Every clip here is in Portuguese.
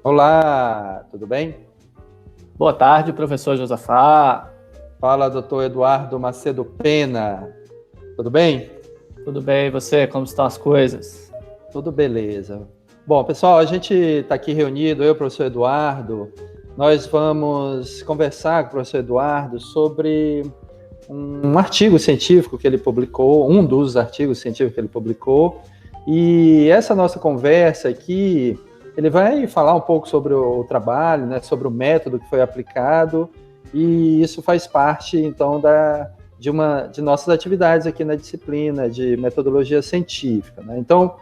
Olá, tudo bem? Boa tarde, professor Josafá. Fala, doutor Eduardo Macedo Pena. Tudo bem? Tudo bem, e você? Como estão as coisas? Tudo beleza. Bom, pessoal, a gente está aqui reunido, eu e o professor Eduardo. Nós vamos conversar com o professor Eduardo sobre um artigo científico que ele publicou, um dos artigos científicos que ele publicou. E essa nossa conversa aqui, ele vai falar um pouco sobre o trabalho, né, sobre o método que foi aplicado, e isso faz parte, então, de nossas atividades aqui na disciplina de metodologia científica, né? Então,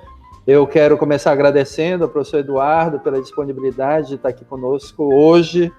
eu quero começar agradecendo ao professor Eduardo pela disponibilidade de estar aqui conosco hoje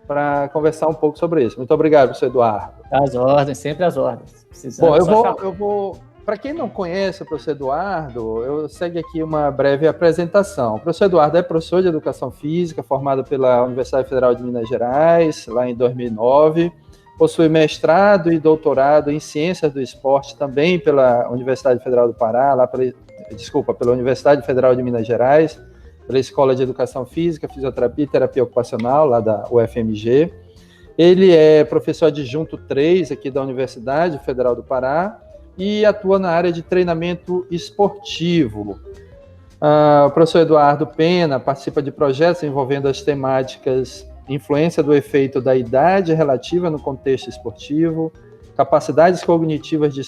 para conversar um pouco sobre isso. Muito obrigado, professor Eduardo. As ordens, sempre as ordens. Bom, Precisando, é só chamar. eu vou. Para quem não conhece o professor Eduardo, eu segue aqui uma breve apresentação. O professor Eduardo é professor de Educação Física, formado pela Universidade Federal de Minas Gerais, lá em 2009. Possui mestrado e doutorado em Ciências do Esporte, também pela Universidade Federal do Pará, pela Universidade Federal de Minas Gerais, pela Escola de Educação Física, Fisioterapia e Terapia Ocupacional, lá da UFMG. Ele é professor adjunto 3 aqui da Universidade Federal do Pará e atua na área de treinamento esportivo. O professor Eduardo Pena participa de projetos envolvendo as temáticas influência do efeito da idade relativa no contexto esportivo, capacidades cognitivas de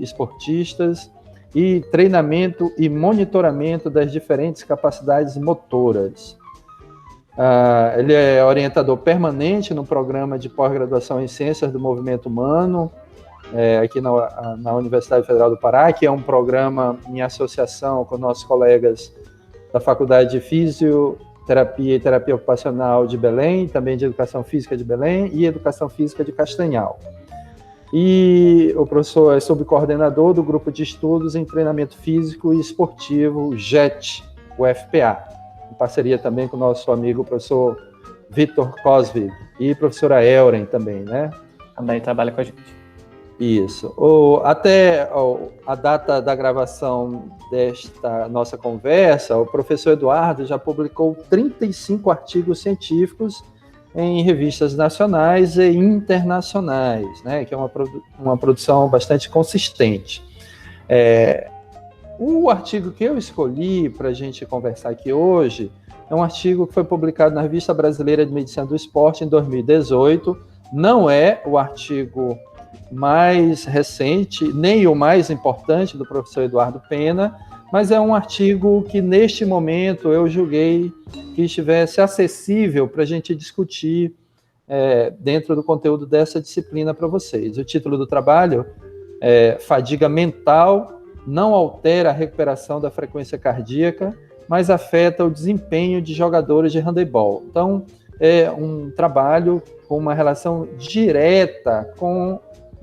esportistas e treinamento e monitoramento das diferentes capacidades motoras. Ele é orientador permanente no programa de pós-graduação em Ciências do Movimento Humano, aqui na Universidade Federal do Pará, que é um programa em associação com nossos colegas da Faculdade de Fisioterapia e Terapia Ocupacional de Belém, também de Educação Física de Belém e Educação Física de Castanhal. E o professor é subcoordenador do Grupo de Estudos em Treinamento Físico e Esportivo, GET, UFPA, em parceria também com o nosso amigo professor Vitor Cosvig e professora Elren também, né? Também trabalha com a gente. Isso. Até a data da gravação desta nossa conversa, o professor Eduardo já publicou 35 artigos científicos em revistas nacionais e internacionais, né, que é uma produção bastante consistente. O artigo que eu escolhi para a gente conversar aqui hoje é um artigo que foi publicado na Revista Brasileira de Medicina do Esporte em 2018. Não é o artigo mais recente, nem o mais importante do professor Eduardo Pena, mas é um artigo que, neste momento, eu julguei que estivesse acessível para a gente discutir dentro do conteúdo dessa disciplina para vocês. O título do trabalho é Fadiga Mental não altera a recuperação da frequência cardíaca, mas afeta o desempenho de jogadores de handebol. Então, é um trabalho com uma relação direta com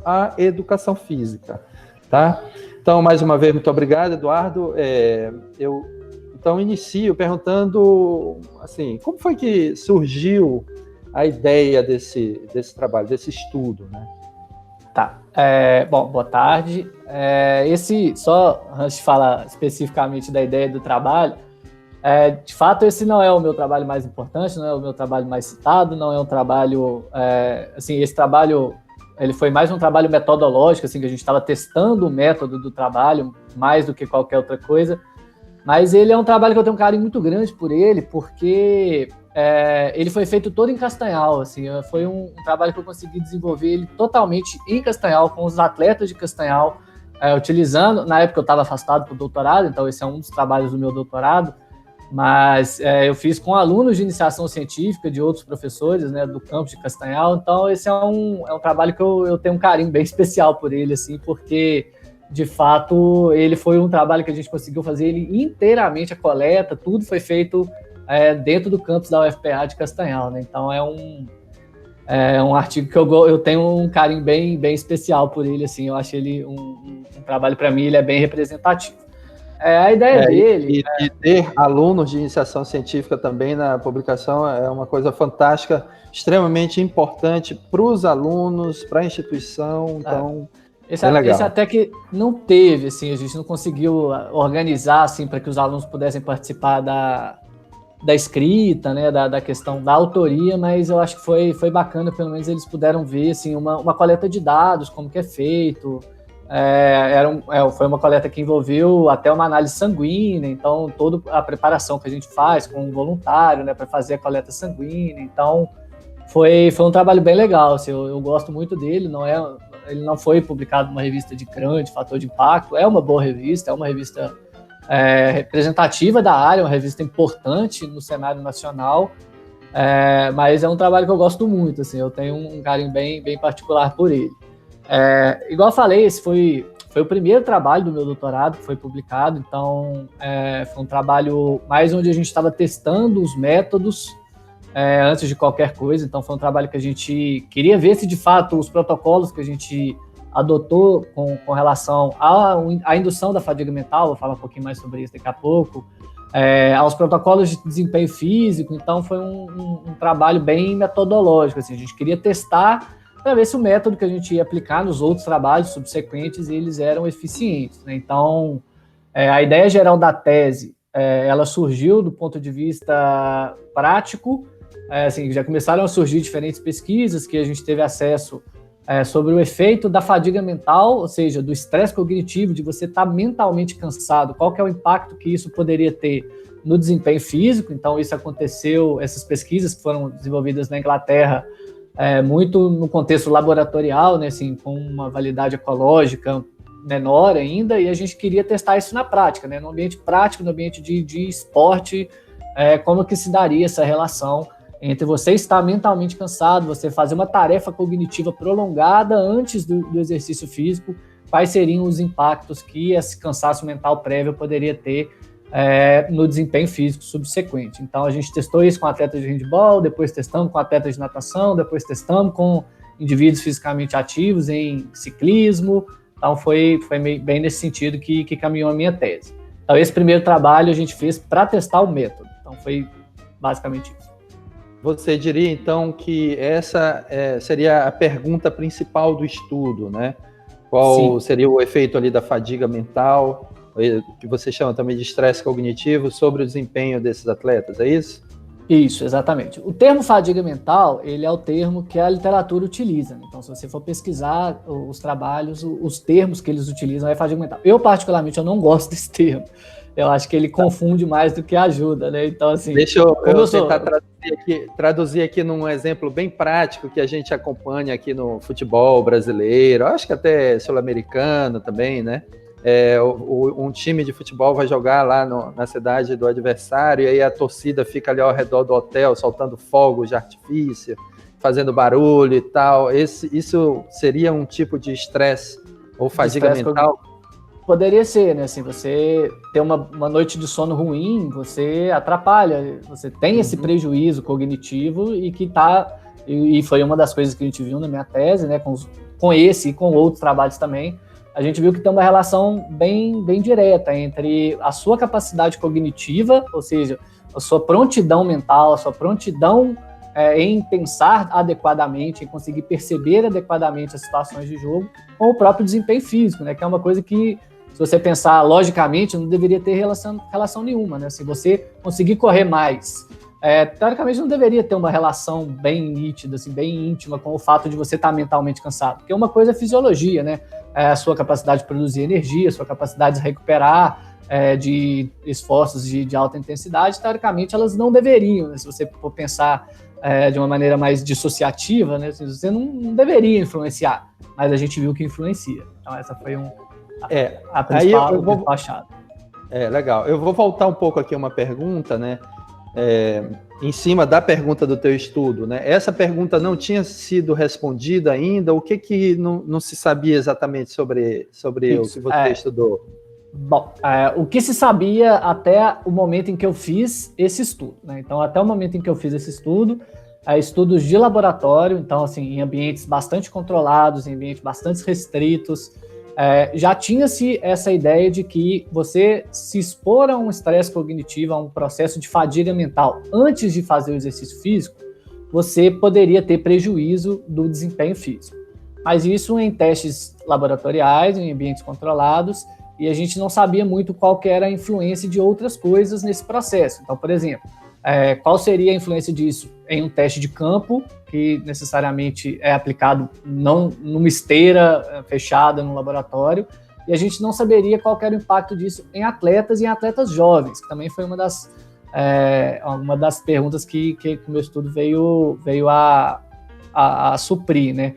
a educação física, tá? Então, mais uma vez, muito obrigado, Eduardo. Eu inicio perguntando, assim, como foi que surgiu a ideia desse trabalho, desse estudo, né? Tá. Bom, boa tarde. Só antes de falar especificamente da ideia do trabalho, de fato, esse não é o meu trabalho mais importante, não é o meu trabalho mais citado, não é um trabalho... esse trabalho... Ele foi mais um trabalho metodológico, assim, que a gente estava testando o método do trabalho, mais do que qualquer outra coisa. Mas ele é um trabalho que eu tenho um carinho muito grande por ele, porque ele foi feito todo em Castanhal. Assim, foi um trabalho que eu consegui desenvolver ele totalmente em Castanhal, com os atletas de Castanhal, utilizando... Na época eu estava afastado para o doutorado, então esse é um dos trabalhos do meu doutorado, mas eu fiz com alunos de iniciação científica, de outros professores, né, do campus de Castanhal. Então esse é um trabalho que eu tenho um carinho bem especial por ele, assim, porque, de fato, ele foi um trabalho que a gente conseguiu fazer ele inteiramente, a coleta, tudo foi feito dentro do campus da UFPA de Castanhal, né? Então é um artigo que eu tenho um carinho bem, bem especial por ele, assim. Eu acho ele um trabalho, para mim, ele é bem representativo. A ideia dele... E ter alunos de iniciação científica também na publicação é uma coisa fantástica, extremamente importante para os alunos, para a instituição, então é legal. Esse até que não teve, assim, a gente não conseguiu organizar assim, para que os alunos pudessem participar da escrita, né, da questão da autoria, mas eu acho que foi bacana, pelo menos eles puderam ver assim, uma coleta de dados, como que é feito. Foi uma coleta que envolveu até uma análise sanguínea, então toda a preparação que a gente faz com um voluntário, né, para fazer a coleta sanguínea. Então foi um trabalho bem legal, assim, eu gosto muito dele. Ele não foi publicado numa revista de grande fator de impacto, é uma boa revista, é uma revista representativa da área, uma revista importante no cenário nacional, mas é um trabalho que eu gosto muito, assim, eu tenho um carinho bem, bem particular por ele. Igual eu falei, esse foi o primeiro trabalho do meu doutorado que foi publicado, então foi um trabalho mais onde a gente estava testando os métodos antes de qualquer coisa, então foi um trabalho que a gente queria ver se de fato os protocolos que a gente adotou com relação à indução da fadiga mental, vou falar um pouquinho mais sobre isso daqui a pouco, aos protocolos de desempenho físico, então foi um trabalho bem metodológico, assim, a gente queria testar para ver se o método que a gente ia aplicar nos outros trabalhos subsequentes, eles eram eficientes, né? Então, a ideia geral da tese, ela surgiu do ponto de vista prático, assim, já começaram a surgir diferentes pesquisas que a gente teve acesso sobre o efeito da fadiga mental, ou seja, do estresse cognitivo, de você estar mentalmente cansado, qual que é o impacto que isso poderia ter no desempenho físico. Então, isso aconteceu, essas pesquisas que foram desenvolvidas na Inglaterra, muito no contexto laboratorial, né, assim, com uma validade ecológica menor ainda, e a gente queria testar isso na prática, né, no ambiente prático, no ambiente de esporte, como que se daria essa relação entre você estar mentalmente cansado, você fazer uma tarefa cognitiva prolongada antes do exercício físico, quais seriam os impactos que esse cansaço mental prévio poderia ter no desempenho físico subsequente. Então, a gente testou isso com atletas de handebol, depois testamos com atletas de natação, depois testamos com indivíduos fisicamente ativos em ciclismo. Então, foi bem nesse sentido que caminhou a minha tese. Então, esse primeiro trabalho a gente fez para testar o método. Então, foi basicamente isso. Você diria, então, que essa seria a pergunta principal do estudo, né? Qual seria o efeito ali da fadiga mental, que você chama também de estresse cognitivo, sobre o desempenho desses atletas, é isso? Isso, exatamente. O termo fadiga mental, ele é o termo que a literatura utiliza, né? Então, se você for pesquisar os trabalhos, os termos que eles utilizam é fadiga mental. Eu, particularmente, eu não gosto desse termo. Eu acho que ele confunde mais do que ajuda, né? Então, assim... Deixa eu tentar traduzir aqui num exemplo bem prático que a gente acompanha aqui no futebol brasileiro, acho que até sul-americano também, né? Um time de futebol vai jogar lá na cidade do adversário e aí a torcida fica ali ao redor do hotel soltando fogos de artifício, fazendo barulho e tal. Isso seria um tipo de estresse ou fadiga mental? Poderia ser, né? Assim, você ter uma noite de sono ruim, você atrapalha, você tem esse prejuízo cognitivo e foi uma das coisas que a gente viu na minha tese, né? Com esse e com outros trabalhos também, a gente viu que tem uma relação bem, bem direta entre a sua capacidade cognitiva, ou seja, a sua prontidão mental, a sua prontidão em pensar adequadamente, em conseguir perceber adequadamente as situações de jogo, com o próprio desempenho físico, né? Que é uma coisa que, se você pensar logicamente, não deveria ter relação nenhuma, né? Se você conseguir correr mais, teoricamente não deveria ter uma relação bem nítida, assim, bem íntima com o fato de você estar mentalmente cansado, porque uma coisa é fisiologia, né? A sua capacidade de produzir energia, a sua capacidade de recuperar de esforços de alta intensidade, teoricamente elas não deveriam, né? Se você for pensar de uma maneira mais dissociativa, né? Você não deveria influenciar, mas a gente viu que influencia. Então essa foi a principal achado. Legal. Eu vou voltar um pouco aqui a uma pergunta, né? Em cima da pergunta do teu estudo, né? Essa pergunta não tinha sido respondida ainda. O que não se sabia exatamente sobre o que você estudou? Bom, o que se sabia até o momento em que eu fiz esse estudo, né? Então, até o momento em que eu fiz esse estudo, estudos de laboratório, então, assim, em ambientes bastante controlados, em ambientes bastante restritos, já tinha-se essa ideia de que você se expor a um estresse cognitivo, a um processo de fadiga mental antes de fazer o exercício físico, você poderia ter prejuízo do desempenho físico. Mas isso em testes laboratoriais, em ambientes controlados, e a gente não sabia muito qual que era a influência de outras coisas nesse processo. Então, por exemplo, Qual seria a influência disso em um teste de campo, que necessariamente é aplicado não numa esteira fechada no laboratório, e a gente não saberia qual era o impacto disso em atletas e em atletas jovens, que também foi uma das perguntas que o meu estudo veio a suprir, né?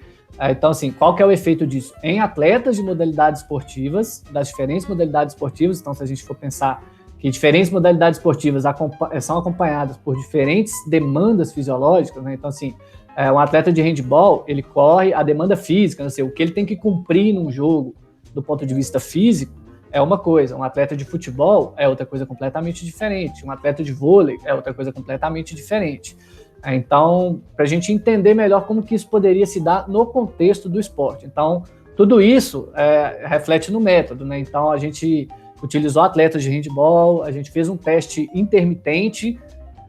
Então, assim, qual que é o efeito disso? Em atletas de modalidades esportivas, das diferentes modalidades esportivas, então se a gente for pensar que diferentes modalidades esportivas são acompanhadas por diferentes demandas fisiológicas, né? Então, assim, um atleta de handebol, ele corre a demanda física, né? Assim, o que ele tem que cumprir num jogo do ponto de vista físico é uma coisa, um atleta de futebol é outra coisa completamente diferente, um atleta de vôlei é outra coisa completamente diferente. Então, para a gente entender melhor como que isso poderia se dar no contexto do esporte. Então, tudo isso reflete no método, né? Então, a gente utilizou atletas de handebol, a gente fez um teste intermitente,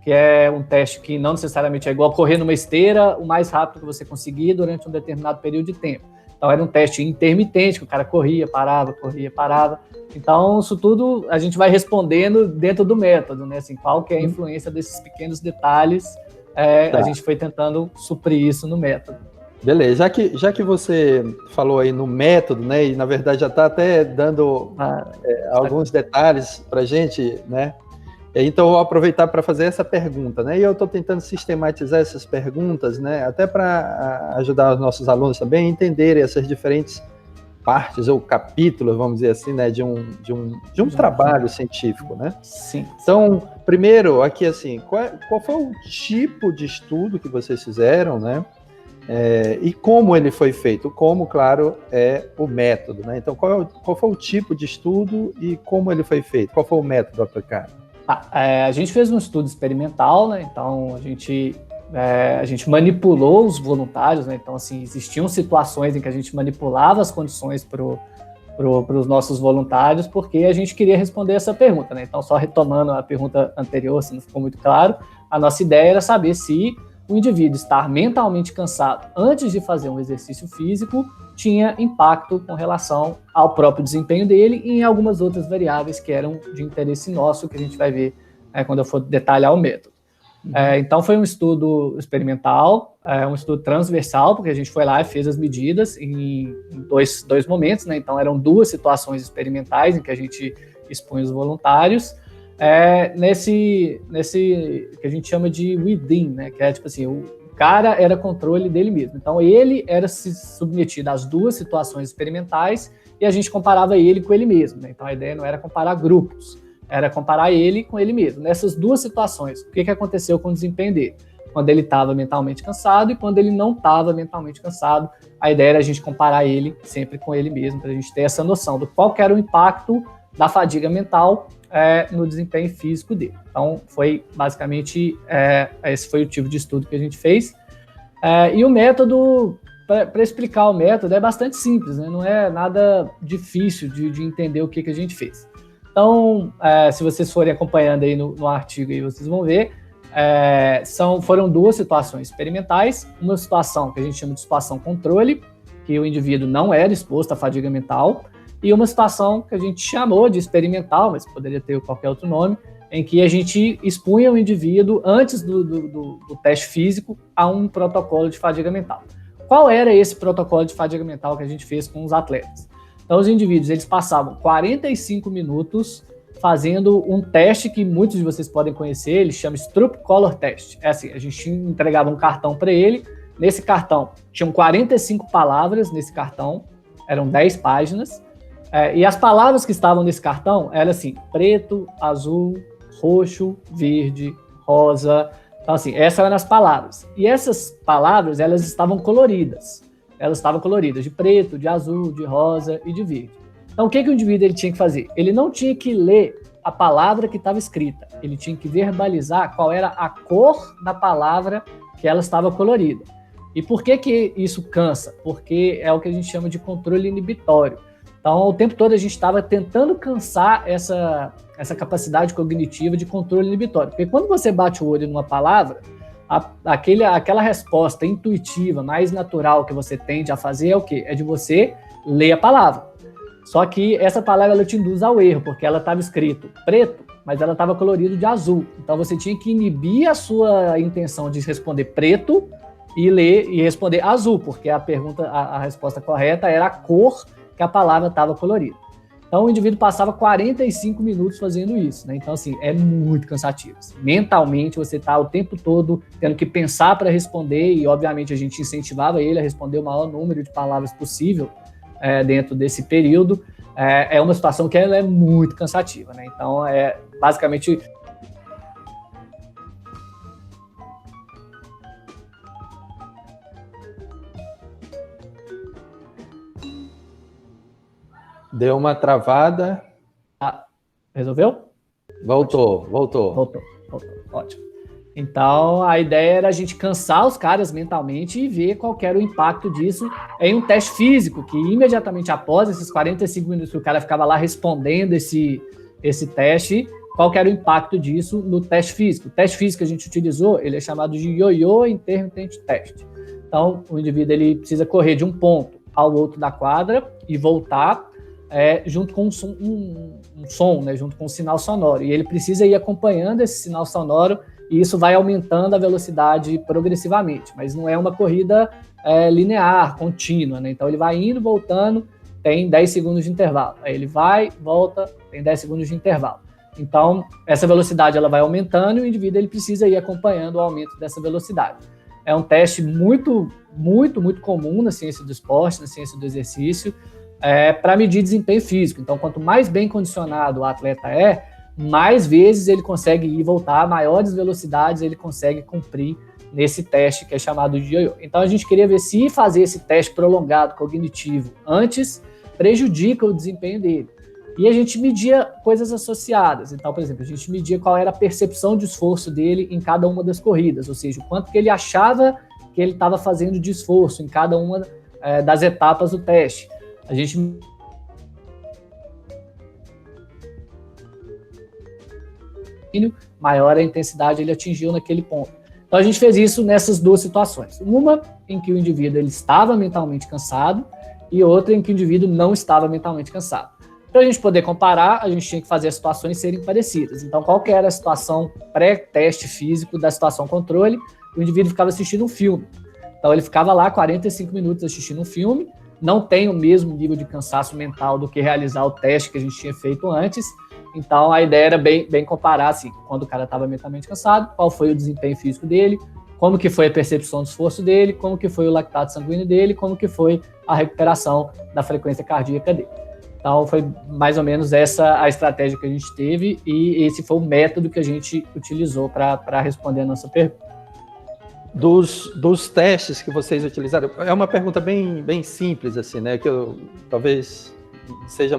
que é um teste que não necessariamente é igual a correr numa esteira, o mais rápido que você conseguir durante um determinado período de tempo. Então, era um teste intermitente, que o cara corria, parava. Então, isso tudo a gente vai respondendo dentro do método, né? Assim, qual que é a influência desses pequenos detalhes. A gente foi tentando suprir isso no método. Beleza, já que você falou aí no método, né, e na verdade já está até dando alguns detalhes para a gente, né, então eu vou aproveitar para fazer essa pergunta, né, e eu estou tentando sistematizar essas perguntas, né, até para ajudar os nossos alunos também a entenderem essas diferentes partes ou capítulos, vamos dizer assim, né, de um trabalho científico, né? Sim. Então, primeiro, aqui assim, qual foi o tipo de estudo que vocês fizeram, né? E como ele foi feito? Como, claro, é o método, né? Então, qual foi o tipo de estudo e como ele foi feito? Qual foi o método aplicado? A gente fez um estudo experimental, né? Então, a gente manipulou os voluntários, né? Então, assim, existiam situações em que a gente manipulava as condições para os nossos voluntários, porque a gente queria responder essa pergunta, né? Então, só retomando a pergunta anterior, se não ficou muito claro, a nossa ideia era saber se o indivíduo estar mentalmente cansado antes de fazer um exercício físico tinha impacto com relação ao próprio desempenho dele e em algumas outras variáveis que eram de interesse nosso, que a gente vai ver quando eu for detalhar o método. Então, foi um estudo experimental, um estudo transversal, porque a gente foi lá e fez as medidas em dois momentos, né? Então, eram 2 situações experimentais em que a gente expunha os voluntários, nesse que a gente chama de within, né? Que é tipo assim, o cara era controle dele mesmo. Então, ele era se submetido às 2 situações experimentais e a gente comparava ele com ele mesmo, né? Então, a ideia não era comparar grupos, era comparar ele com ele mesmo. Nessas 2 situações, o que aconteceu com o desempenho dele? Quando ele estava mentalmente cansado e quando ele não estava mentalmente cansado, a ideia era a gente comparar ele sempre com ele mesmo, para a gente ter essa noção do qual que era o impacto da fadiga mental no desempenho físico dele. Então, foi basicamente, esse foi o tipo de estudo que a gente fez. E o método, para explicar o método, é bastante simples, né? Não é nada difícil de entender o que a gente fez. Então, se vocês forem acompanhando aí no artigo, aí vocês vão ver, foram 2 situações experimentais, uma situação que a gente chama de situação controle, que o indivíduo não era exposto à fadiga mental, e uma situação que a gente chamou de experimental, mas poderia ter qualquer outro nome, em que a gente expunha o indivíduo, antes do teste físico, a um protocolo de fadiga mental. Qual era esse protocolo de fadiga mental que a gente fez com os atletas? Então, os indivíduos, eles passavam 45 minutos fazendo um teste que muitos de vocês podem conhecer, ele chama Stroop Color Test. É assim, a gente entregava um cartão para ele, nesse cartão tinham 45 palavras nesse cartão, eram 10 páginas, e as palavras que estavam nesse cartão eram assim, preto, azul, roxo, verde, rosa. Então, assim, essas eram as palavras. E essas palavras, elas estavam coloridas. Elas estavam coloridas de preto, de azul, de rosa e de verde. Então, o que o indivíduo ele tinha que fazer? Ele não tinha que ler a palavra que estava escrita. Ele tinha que verbalizar qual era a cor da palavra que ela estava colorida. E por que isso cansa? Porque é o que a gente chama de controle inibitório. Então, o tempo todo a gente estava tentando cansar essa capacidade cognitiva de controle inibitório. Porque quando você bate o olho numa palavra, aquela resposta intuitiva, mais natural que você tende a fazer é o quê? É de você ler a palavra. Só que essa palavra ela te induz ao erro, porque ela estava escrito preto, mas ela estava colorida de azul. Então você tinha que inibir a sua intenção de responder preto e ler e responder azul, porque a resposta correta era a cor que a palavra estava colorida. Então o indivíduo passava 45 minutos fazendo isso, né? Então, assim, é muito cansativo. Mentalmente, você está o tempo todo tendo que pensar para responder, e obviamente a gente incentivava ele a responder o maior número de palavras possível dentro desse período. É uma situação que ela é muito cansativa, né? Então, basicamente... Deu uma travada. Resolveu? Voltou. Ótimo. Então, a ideia era a gente cansar os caras mentalmente e ver qual era o impacto disso em um teste físico, que imediatamente após esses 45 minutos que o cara ficava lá respondendo esse teste, qual era o impacto disso no teste físico. O teste físico que a gente utilizou, ele é chamado de Yo-Yo Intermittent Test. Então, o indivíduo ele precisa correr de um ponto ao outro da quadra e voltar junto com um som, né, junto com um sinal sonoro. E ele precisa ir acompanhando esse sinal sonoro e isso vai aumentando a velocidade progressivamente. Mas não é uma corrida linear, contínua, né? Então ele vai indo, voltando, tem 10 segundos de intervalo. Aí ele vai, volta, tem 10 segundos de intervalo. Então essa velocidade ela vai aumentando e o indivíduo ele precisa ir acompanhando o aumento dessa velocidade. É um teste muito, muito, muito comum na ciência do esporte, na ciência do exercício, para medir desempenho físico. Então, quanto mais bem condicionado o atleta mais vezes ele consegue ir e voltar, maiores velocidades ele consegue cumprir nesse teste que é chamado de Yo-Yo. Então, a gente queria ver se fazer esse teste prolongado cognitivo antes prejudica o desempenho dele. E a gente media coisas associadas. Então, por exemplo, a gente media qual era a percepção de esforço dele em cada uma das corridas, ou seja, o quanto que ele achava que ele estava fazendo de esforço em cada uma das etapas do teste. A gente maior a intensidade ele atingiu naquele ponto. Então a gente fez isso nessas duas situações. Uma em que o indivíduo ele estava mentalmente cansado e outra em que o indivíduo não estava mentalmente cansado. Para a gente poder comparar, a gente tinha que fazer as situações serem parecidas. Então qual que era a situação pré-teste físico da situação controle? O indivíduo ficava assistindo um filme. Então ele ficava lá 45 minutos assistindo um filme, não tem o mesmo nível de cansaço mental do que realizar o teste que a gente tinha feito antes. Então, a ideia era bem comparar, assim, quando o cara estava mentalmente cansado, qual foi o desempenho físico dele, como que foi a percepção do esforço dele, como que foi o lactato sanguíneo dele, como que foi a recuperação da frequência cardíaca dele. Então, foi mais ou menos essa a estratégia que a gente teve e esse foi o método que a gente utilizou para responder a nossa pergunta. Dos testes que vocês utilizaram, é uma pergunta bem simples, assim, né? Que talvez seja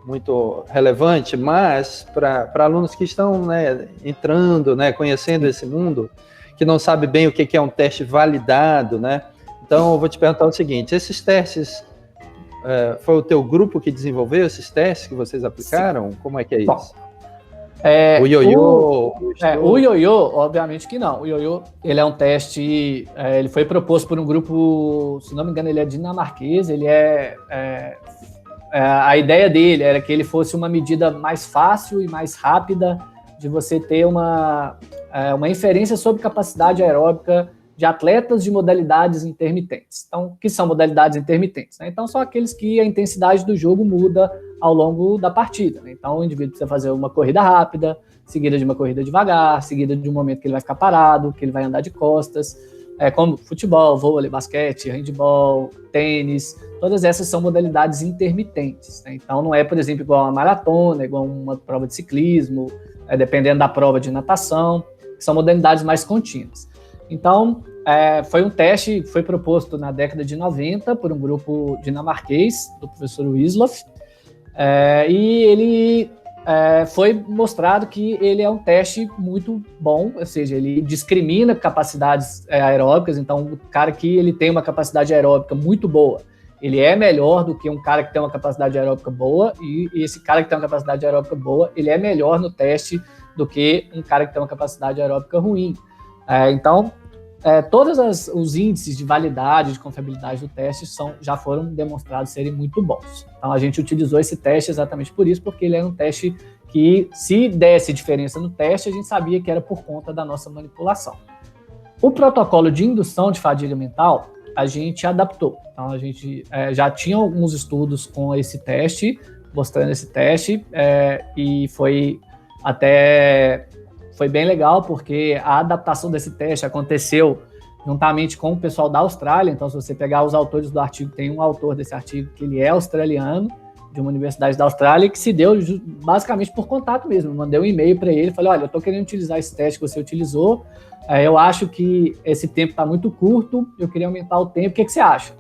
muito relevante, mas para alunos que estão, né, entrando, né, conhecendo esse mundo, que não sabe bem o que é um teste validado, né? Então, eu vou te perguntar o seguinte: esses testes, foi o teu grupo que desenvolveu esses testes que vocês aplicaram? Sim. Como é que é isso? Bom, o Yo-Yo... O Yo-Yo, obviamente que não. O Yo-Yo, ele é um teste, ele foi proposto por um grupo, se não me engano, ele é dinamarquês, ele a ideia dele era que ele fosse uma medida mais fácil e mais rápida de você ter uma inferência sobre capacidade aeróbica de atletas de modalidades intermitentes. Então, o que são modalidades intermitentes? Né? Então, são aqueles que a intensidade do jogo muda ao longo da partida. Né? Então, o indivíduo precisa fazer uma corrida rápida, seguida de uma corrida devagar, seguida de um momento que ele vai ficar parado, que ele vai andar de costas, como futebol, vôlei, basquete, handebol, tênis, todas essas são modalidades intermitentes. Né? Então, não é, por exemplo, igual uma maratona, igual uma prova de ciclismo, dependendo da prova de natação, que são modalidades mais contínuas. Então, foi um teste que foi proposto na década de 90 por um grupo dinamarquês, do professor Wiesloff, e ele foi mostrado que ele é um teste muito bom, ou seja, ele discrimina capacidades aeróbicas. Então, o cara que ele tem uma capacidade aeróbica muito boa, ele é melhor do que um cara que tem uma capacidade aeróbica boa, e esse cara que tem uma capacidade aeróbica boa, ele é melhor no teste do que um cara que tem uma capacidade aeróbica ruim. Então, todos os índices de validade, de confiabilidade do teste já foram demonstrados serem muito bons. Então, a gente utilizou esse teste exatamente por isso, porque ele era um teste que, se desse diferença no teste, a gente sabia que era por conta da nossa manipulação. O protocolo de indução de fadiga mental, a gente adaptou. Então, a gente já tinha alguns estudos com esse teste, mostrando esse teste, e foi bem legal, porque a adaptação desse teste aconteceu juntamente com o pessoal da Austrália. Então, se você pegar os autores do artigo, tem um autor desse artigo que ele é australiano, de uma universidade da Austrália, que se deu basicamente por contato mesmo. Eu mandei um e-mail para ele, falei, olha, eu estou querendo utilizar esse teste que você utilizou, eu acho que esse tempo está muito curto, eu queria aumentar o tempo, o que você acha?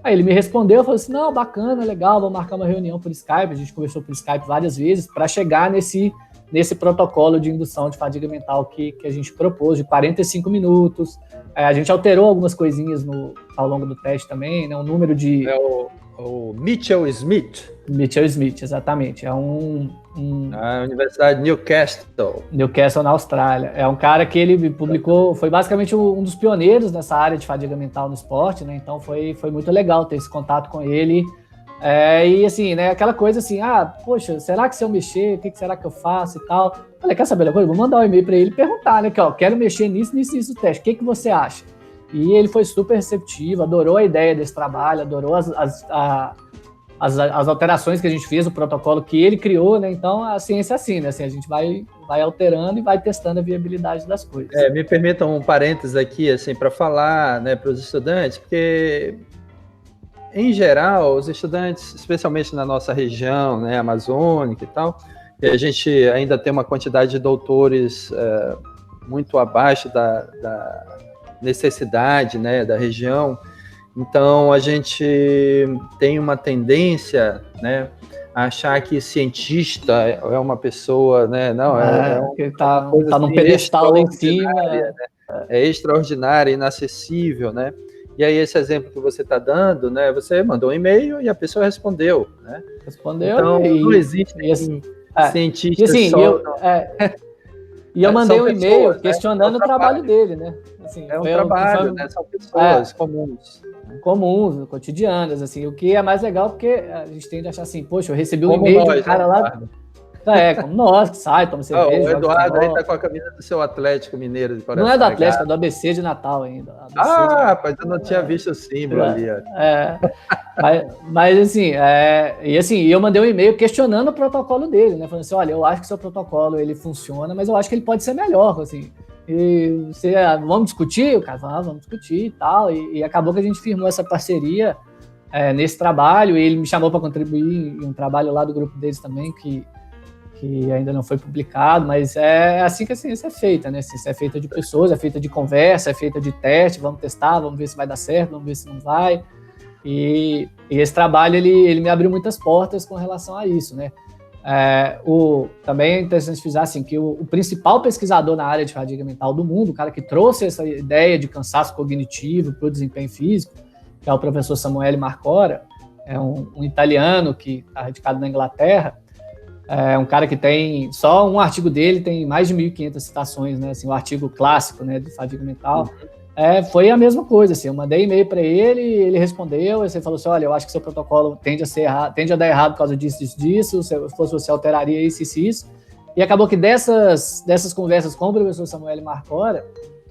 Aí ele me respondeu, falou assim, não, bacana, legal, vou marcar uma reunião por Skype. A gente conversou por Skype várias vezes para chegar nesse protocolo de indução de fadiga mental que a gente propôs, de 45 minutos. A gente alterou algumas coisinhas ao longo do teste também, né? O número de... O Mitchell Smith. Mitchell Smith, exatamente. É a Universidade de Newcastle. Newcastle, na Austrália. É um cara que ele publicou, foi basicamente um dos pioneiros nessa área de fadiga mental no esporte, né? Então foi muito legal ter esse contato com ele. E assim, né, aquela coisa assim, poxa, será que se eu mexer, o que será que eu faço e tal? Falei, quer saber da coisa? Vou mandar um e-mail para ele e perguntar, né, que quero mexer nisso do teste, o que você acha? E ele foi super receptivo, adorou a ideia desse trabalho, adorou as alterações que a gente fez, o protocolo que ele criou, né? Então a ciência é assim, né? Assim, a gente vai alterando e vai testando a viabilidade das coisas. Me permitam um parênteses aqui, assim, para falar, né, para os estudantes, porque em geral, os estudantes, especialmente na nossa região, né, amazônica e tal, e a gente ainda tem uma quantidade de doutores muito abaixo da necessidade, né, da região. Então, a gente tem uma tendência, né, a achar que cientista é uma pessoa, né, não, que tá num pedestal lá em cima. Né? É extraordinária, inacessível, né? E aí, esse exemplo que você está dando, né? Você mandou um e-mail e a pessoa respondeu, né? Respondeu. Então, não existe cientista só. E eu mandei um e-mail questionando o trabalho dele, né? Assim, um trabalho, né? São pessoas comuns. Comuns, cotidianas, assim. O que é mais legal, porque a gente tende a achar assim, poxa, eu recebi um e-mail de um cara lá... como nós, que sai, toma cerveja. O Eduardo aí tá com a camisa do seu Atlético Mineiro de Coração. Não é do Atlético, é do ABC de Natal ainda. Rapaz, eu não tinha visto o símbolo ali. Mas assim, eu mandei um e-mail questionando o protocolo dele, né? Falando assim, olha, eu acho que o seu protocolo ele funciona, mas eu acho que ele pode ser melhor, assim. E vamos discutir? O cara falou, vamos discutir e tal. E acabou que a gente firmou essa parceria nesse trabalho. E ele me chamou para contribuir em um trabalho lá do grupo deles também, que ainda não foi publicado, mas é assim que a ciência é feita, né? A ciência é feita de pessoas, é feita de conversa, é feita de teste, vamos testar, vamos ver se vai dar certo, vamos ver se não vai. E esse trabalho, ele me abriu muitas portas com relação a isso, né? Também é interessante frisar assim, que o principal pesquisador na área de fadiga mental do mundo, o cara que trouxe essa ideia de cansaço cognitivo para o desempenho físico, que é o professor Samuele Marcora, é um italiano que está radicado na Inglaterra. É um cara que tem, só um artigo dele tem mais de 1.500 citações, né? Assim, o artigo clássico, né, de fadiga mental. Foi a mesma coisa, assim, eu mandei e-mail para ele, ele respondeu, e você falou assim, olha, eu acho que seu protocolo tende a dar errado por causa disso, se fosse você alteraria isso. E acabou que dessas conversas com o professor Samuele Marcora,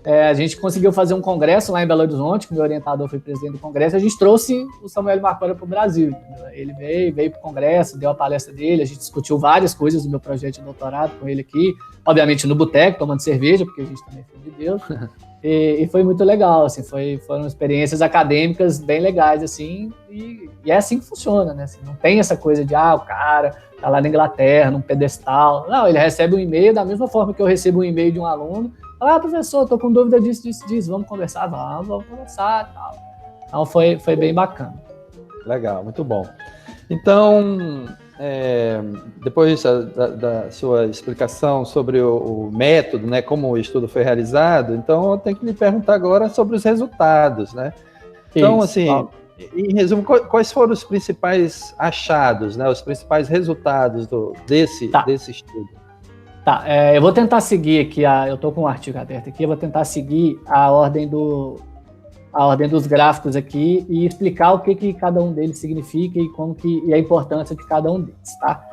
a gente conseguiu fazer um congresso lá em Belo Horizonte, que meu orientador foi presidente do congresso, a gente trouxe o Samuele Marcora para o Brasil. Ele veio para o congresso, deu a palestra dele, a gente discutiu várias coisas do meu projeto de doutorado com ele aqui, obviamente no boteco, tomando cerveja, porque a gente também é filho de Deus, e foi muito legal, assim, foram experiências acadêmicas bem legais, assim, e é assim que funciona, né? Assim, não tem essa coisa de, o cara tá lá na Inglaterra, num pedestal. Não, ele recebe um e-mail da mesma forma que eu recebo um e-mail de um aluno. Professor, tô com dúvida disso, vamos conversar? Vamos conversar e tal. Então foi bem bacana. Legal, muito bom. Então, depois da sua explicação sobre o método, né, como o estudo foi realizado, então eu tenho que lhe perguntar agora sobre os resultados, né? Então, em resumo, quais foram os principais achados, né, os principais resultados desse estudo? Tá, eu vou tentar seguir aqui, eu estou com um artigo aberto aqui, eu vou tentar seguir a ordem dos gráficos aqui e explicar o que cada um deles significa e a importância de cada um deles, tá?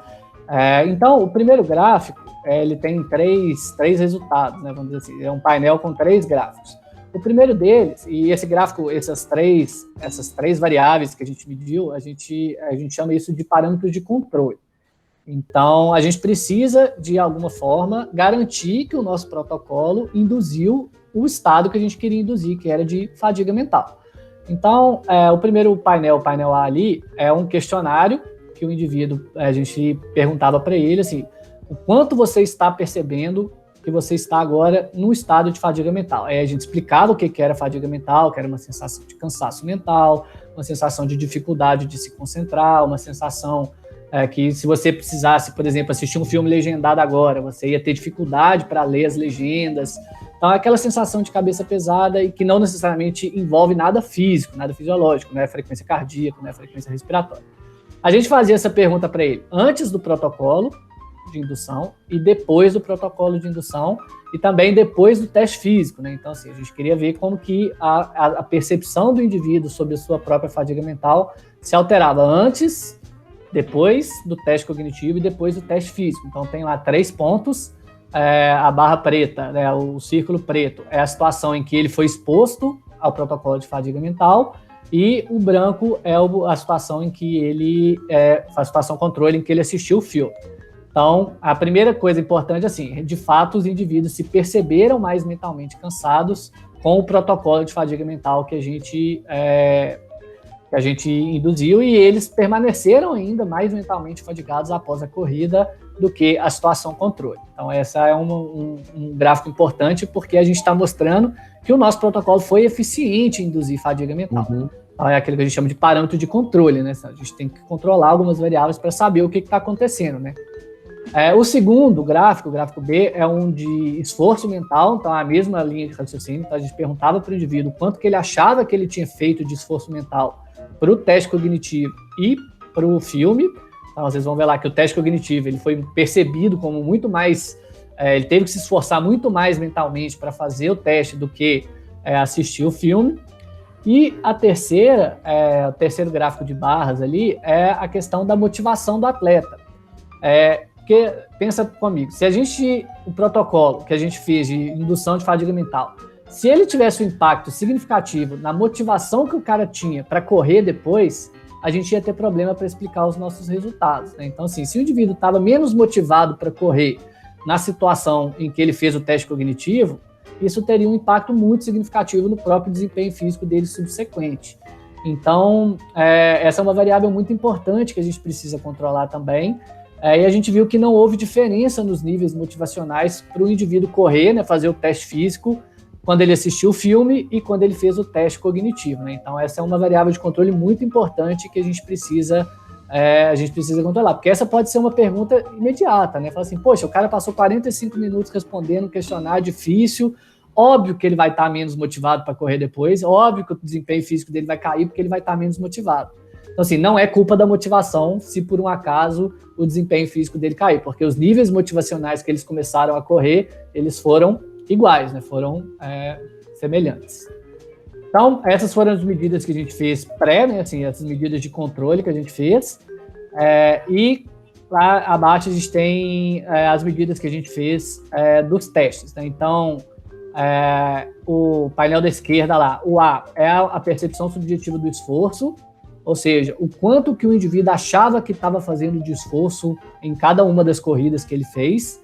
Então, o primeiro gráfico, ele tem três resultados, né, vamos dizer assim, é um painel com 3 gráficos. O primeiro deles, e esse gráfico, essas três variáveis que a gente mediu, a gente chama isso de parâmetros de controle. Então, a gente precisa, de alguma forma, garantir que o nosso protocolo induziu o estado que a gente queria induzir, que era de fadiga mental. Então, o primeiro painel, o painel A ali, é um questionário que o indivíduo, a gente perguntava para ele, assim, o quanto você está percebendo que você está agora no estado de fadiga mental. Aí a gente explicava o que era fadiga mental, que era uma sensação de cansaço mental, uma sensação de dificuldade de se concentrar, uma sensação que se você precisasse, por exemplo, assistir um filme legendado agora, você ia ter dificuldade para ler as legendas. Então, é aquela sensação de cabeça pesada e que não necessariamente envolve nada físico, nada fisiológico, não é frequência cardíaca, não é frequência respiratória. A gente fazia essa pergunta para ele antes do protocolo de indução e depois do protocolo de indução e também depois do teste físico, né? Então, assim, a gente queria ver como que a percepção do indivíduo sobre a sua própria fadiga mental se alterava antes, depois do teste cognitivo e depois do teste físico. Então, tem lá 3 pontos. A barra preta, né, o círculo preto, é a situação em que ele foi exposto ao protocolo de fadiga mental e o branco é a situação em que ele, a situação controle em que ele assistiu o filme. Então, a primeira coisa importante, assim, de fato, os indivíduos se perceberam mais mentalmente cansados com o protocolo de fadiga mental que a gente induziu e eles permaneceram ainda mais mentalmente fadigados após a corrida do que a situação controle. Então, essa é um gráfico importante porque a gente está mostrando que o nosso protocolo foi eficiente em induzir fadiga mental. Uhum. Então, é aquilo que a gente chama de parâmetro de controle, né? A gente tem que controlar algumas variáveis para saber o que está acontecendo, né? O segundo gráfico, o gráfico B, é um de esforço mental, então é a mesma linha de raciocínio. Então, a gente perguntava para o indivíduo quanto que ele achava que ele tinha feito de esforço mental para o teste cognitivo e para o filme. Então, vocês vão ver lá que o teste cognitivo ele foi percebido como muito mais... ele teve que se esforçar muito mais mentalmente para fazer o teste do que assistir o filme. E a terceira, o terceiro gráfico de barras ali, é a questão da motivação do atleta. Porque, pensa comigo, se o protocolo que a gente fez de indução de fadiga mental, se ele tivesse um impacto significativo na motivação que o cara tinha para correr depois, a gente ia ter problema para explicar os nossos resultados, né? Então, assim, se o indivíduo estava menos motivado para correr na situação em que ele fez o teste cognitivo, isso teria um impacto muito significativo no próprio desempenho físico dele subsequente. Então, essa é uma variável muito importante que a gente precisa controlar também. E a gente viu que não houve diferença nos níveis motivacionais para o indivíduo correr, né, fazer o teste físico, quando ele assistiu o filme e quando ele fez o teste cognitivo, né? Então, essa é uma variável de controle muito importante que a gente precisa controlar, porque essa pode ser uma pergunta imediata, né? Fala assim, poxa, o cara passou 45 minutos respondendo um questionário difícil, óbvio que ele vai estar menos motivado para correr depois, óbvio que o desempenho físico dele vai cair porque ele vai estar menos motivado. Então, assim, não é culpa da motivação se por um acaso o desempenho físico dele cair, porque os níveis motivacionais que eles começaram a correr, eles foram iguais, né? Foram semelhantes. Então, essas foram as medidas que a gente fez né? Assim, essas medidas de controle que a gente fez. E lá abaixo a gente tem as medidas que a gente fez dos testes, né? Então, o painel da esquerda lá, o A é a percepção subjetiva do esforço, ou seja, o quanto que o indivíduo achava que estava fazendo de esforço em cada uma das corridas que ele fez.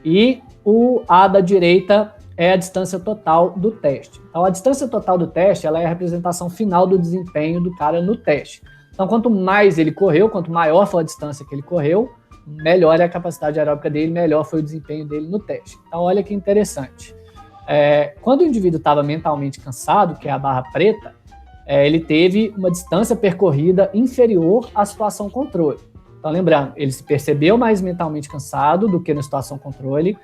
E o A da direita é a distância total do teste. Então, a distância total do teste ela é a representação final do desempenho do cara no teste. Então, quanto mais ele correu, quanto maior foi a distância que ele correu, melhor é a capacidade aeróbica dele, melhor foi o desempenho dele no teste. Então, olha que interessante. Quando o indivíduo estava mentalmente cansado, que é a barra preta, ele teve uma distância percorrida inferior à situação controle. Então, lembrando, ele se percebeu mais mentalmente cansado do que na situação controle,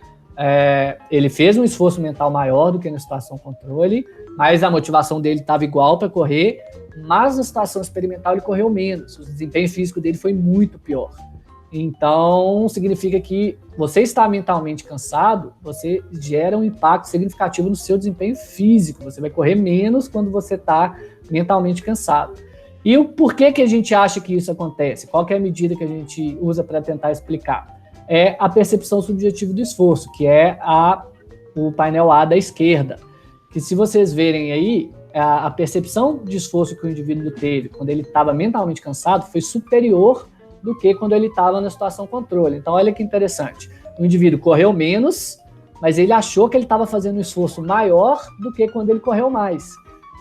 ele fez um esforço mental maior do que na situação controle, mas a motivação dele estava igual para correr, mas na situação experimental ele correu menos, o desempenho físico dele foi muito pior. Então, significa que você está mentalmente cansado, você gera um impacto significativo no seu desempenho físico. Você vai correr menos quando você está mentalmente cansado. E o porquê que a gente acha que isso acontece? Qual que é a medida que a gente usa para tentar explicar? É a percepção subjetiva do esforço, que é o painel A da esquerda. Que se vocês verem aí, a percepção de esforço que o indivíduo teve quando ele estava mentalmente cansado foi superior do que quando ele estava na situação controle. Então, olha que interessante. O indivíduo correu menos, mas ele achou que ele estava fazendo um esforço maior do que quando ele correu mais.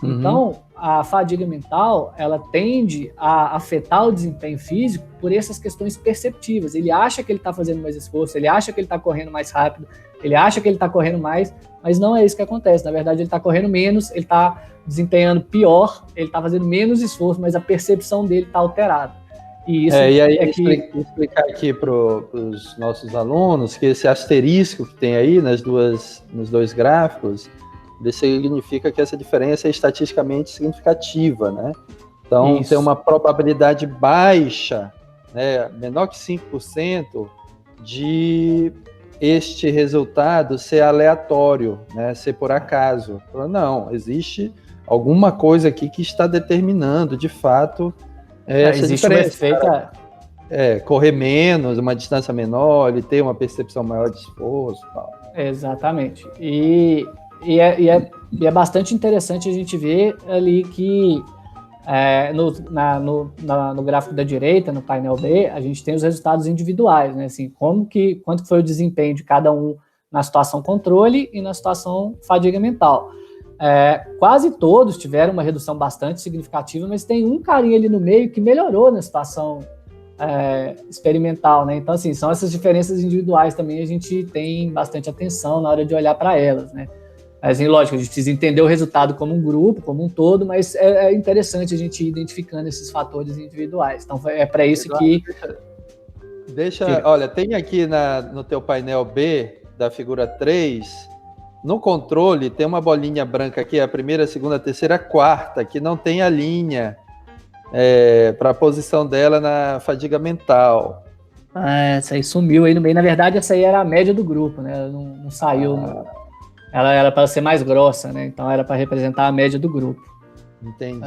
Uhum. Então, a fadiga mental, ela tende a afetar o desempenho físico por essas questões perceptivas. Ele acha que ele está fazendo mais esforço, ele acha que ele está correndo mais rápido, ele acha que ele está correndo mais, mas não é isso que acontece. Na verdade, ele está correndo menos, ele está desempenhando pior, ele está fazendo menos esforço, mas a percepção dele está alterada. E isso e aí explicar aqui para os nossos alunos que esse asterisco que tem aí nos dois gráficos, isso significa que essa diferença é estatisticamente significativa, né? Então, tem uma probabilidade baixa, né, menor que 5%, de este resultado ser aleatório, né, ser por acaso. Não, existe alguma coisa aqui que está determinando, de fato, essa diferença. Correr menos, uma distância menor, ele ter uma percepção maior de esforço e tal. Exatamente. E é bastante interessante a gente ver ali que no gráfico da direita, no painel B, a gente tem os resultados individuais, né? Assim, quanto foi o desempenho de cada um na situação controle e na situação fadiga mental. Quase todos tiveram uma redução bastante significativa, mas tem um carinha ali no meio que melhorou na situação experimental, né? Então, assim, são essas diferenças individuais também, a gente tem bastante atenção na hora de olhar para elas, né? Assim, lógico, a gente precisa entender o resultado como um grupo, como um todo, mas é interessante a gente ir identificando esses fatores individuais. Então, é para isso que... Olha, tem aqui no teu painel B, da figura 3, no controle tem uma bolinha branca aqui, a primeira, a segunda, a terceira, a quarta, que não tem a linha para a posição dela na fadiga mental. Essa aí sumiu aí no meio. Na verdade, essa aí era a média do grupo, né? Ela não saiu... Ela era para ser mais grossa, né? Então era para representar a média do grupo. Entendi.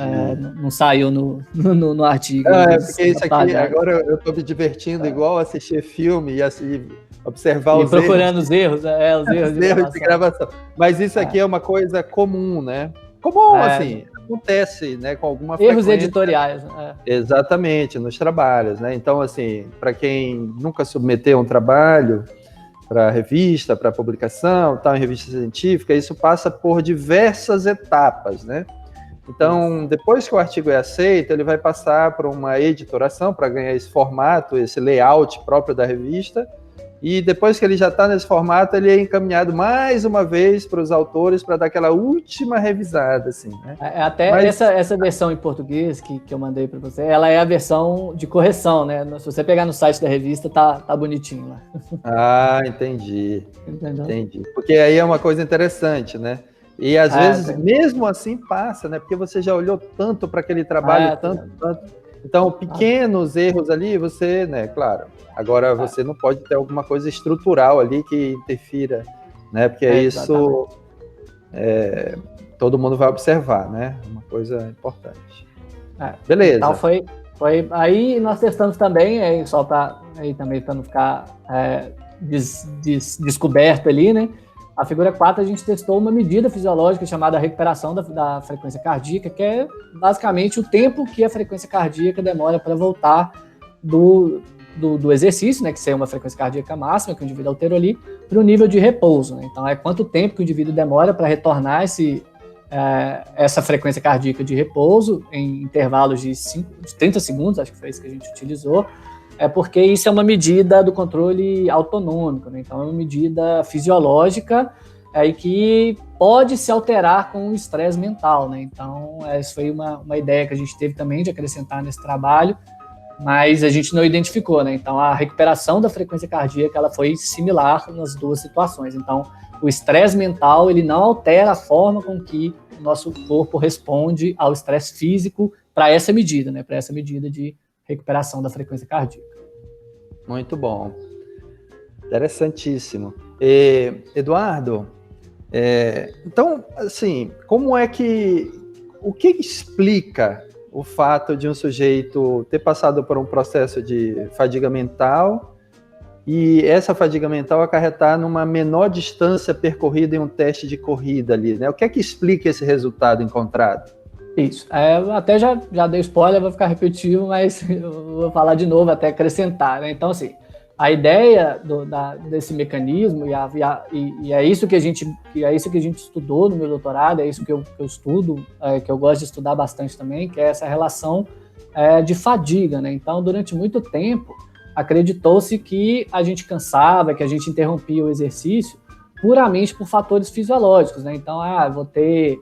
Não saiu no artigo. Porque isso aqui, agora eu estou me divertindo igual assistir filme e observar os procurando os erros. Os erros de gravação. Mas isso aqui é uma coisa comum, né? Comum, assim, acontece, né? Com alguma frequência. Erros editoriais. Exatamente, nos trabalhos, né? Então, assim, para quem nunca submeteu um trabalho para revista, para publicação, tal, em revista científica, isso passa por diversas etapas, né? Então, depois que o artigo é aceito, ele vai passar por uma editoração para ganhar esse formato, esse layout próprio da revista, e depois que ele já está nesse formato, ele é encaminhado mais uma vez para os autores para dar aquela última revisada, assim, né? Essa versão em português que eu mandei para você, ela é a versão de correção, né? Se você pegar no site da revista, tá bonitinho lá. Entendi. Entendeu? Entendi. Porque aí é uma coisa interessante, né? E às vezes, mesmo assim, passa, né? Porque você já olhou tanto para aquele trabalho, tanto. Então, pequenos erros ali, você, né? Claro. Agora, você não pode ter alguma coisa estrutural ali que interfira, né? Porque isso todo mundo vai observar, né? Uma coisa importante. Beleza. Então, foi aí nós testamos também, só para não ficar descoberto ali, né? A figura 4, a gente testou uma medida fisiológica chamada recuperação da frequência cardíaca, que é basicamente o tempo que a frequência cardíaca demora para voltar do exercício, né, que seria uma frequência cardíaca máxima que o indivíduo alterou ali, para o nível de repouso, né? Então, é quanto tempo que o indivíduo demora para retornar essa frequência cardíaca de repouso em intervalos de 30 segundos, acho que foi isso que a gente utilizou, porque isso é uma medida do controle autonômico, né? Então é uma medida fisiológica e que pode se alterar com o estresse mental, né? Então essa foi uma ideia que a gente teve também de acrescentar nesse trabalho, mas a gente não identificou, né? Então a recuperação da frequência cardíaca ela foi similar nas duas situações. Então o estresse mental ele não altera a forma com que o nosso corpo responde ao estresse físico para essa medida, né? Para essa medida de recuperação da frequência cardíaca. Muito bom. Interessantíssimo. Eduardo, então, assim, o que explica o fato de um sujeito ter passado por um processo de fadiga mental e essa fadiga mental acarretar numa menor distância percorrida em um teste de corrida ali, né? O que é que explica esse resultado encontrado? Isso. Até já dei spoiler, vou ficar repetitivo, mas eu vou falar de novo até acrescentar, né? Então, assim, a ideia desse mecanismo, e é isso que a gente estudou no meu doutorado, é isso que eu estudo, que eu gosto de estudar bastante também, que é essa relação de fadiga, né? Então, durante muito tempo, acreditou-se que a gente cansava, que a gente interrompia o exercício puramente por fatores fisiológicos, né? Então, vou ter